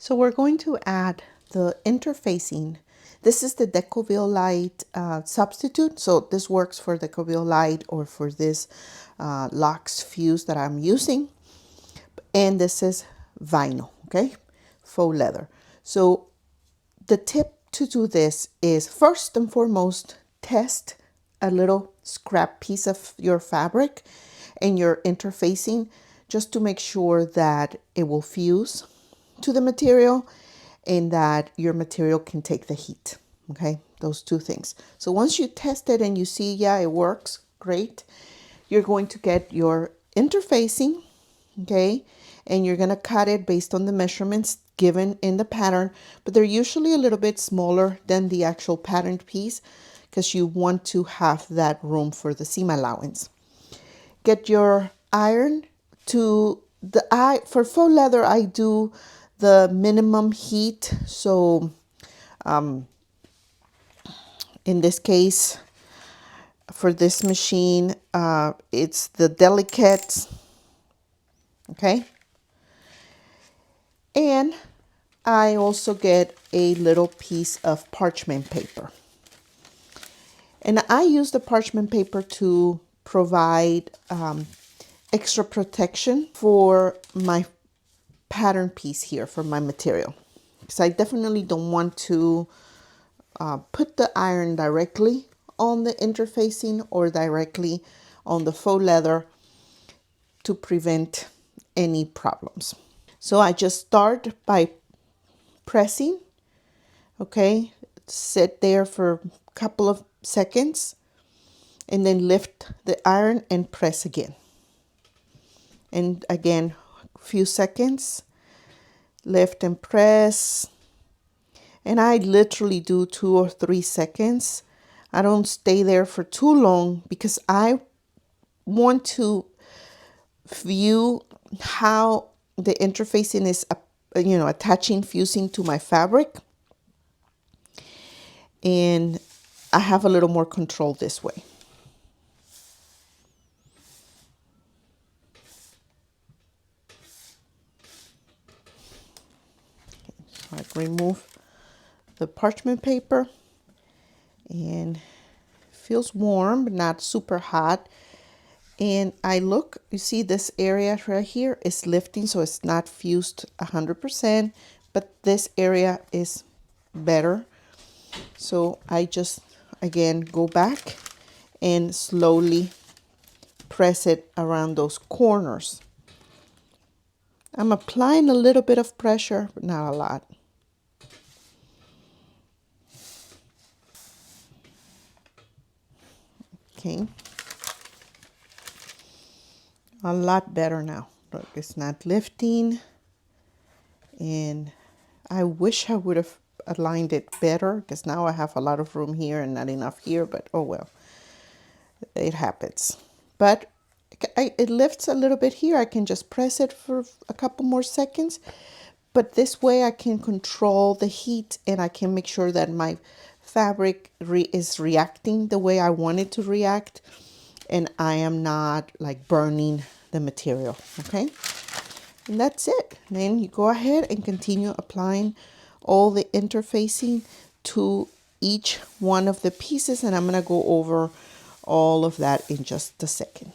So we're going to add the interfacing. This is the Decovil Light substitute. So this works for Decovil Light or for this LuxeFuse that I'm using. And this is vinyl, okay? Faux leather. So the tip to do this is first and foremost, test a little scrap piece of your fabric and your interfacing just to make sure that it will fuse to the material and that your material can take the heat. Okay, those two things. So once you test it and you see, yeah, it works, great. You're going to get your interfacing, okay, and you're going to cut it based on the measurements given in the pattern, but they're usually a little bit smaller than the actual patterned piece because you want to have that room for the seam allowance. Get your iron to the for faux leather. I do the minimum heat. So in this case, for this machine, it's the delicate, okay? And I also get a little piece of parchment paper. And I use the parchment paper to provide extra protection for my pattern piece here, for my material. Because I definitely don't want to put the iron directly on the interfacing or directly on the faux leather to prevent any problems. So I just start by pressing, okay, sit there for a couple of seconds and then lift the iron and press again. And again, a few seconds, lift and press. And I literally do 2 or 3 seconds. I don't stay there for too long because I want to view how the interfacing is, attaching, fusing to my fabric. And I have a little more control this way. So I remove the parchment paper and it feels warm, but not super hot. And I look, you see this area right here is lifting, so it's not fused 100%, but this area is better. So I just, again, go back and slowly press it around those corners. I'm applying a little bit of pressure, but not a lot. Okay. A lot better now. Look, it's not lifting. And I wish I would have aligned it better because now I have a lot of room here and not enough here, but oh well, it happens. But it lifts a little bit here. I can just press it for a couple more seconds, but this way I can control the heat and I can make sure that my fabric is reacting the way I want it to react, and I am not like burning the material, okay? And that's it. Then you go ahead and continue applying all the interfacing to each one of the pieces, and I'm going to go over all of that in just a second.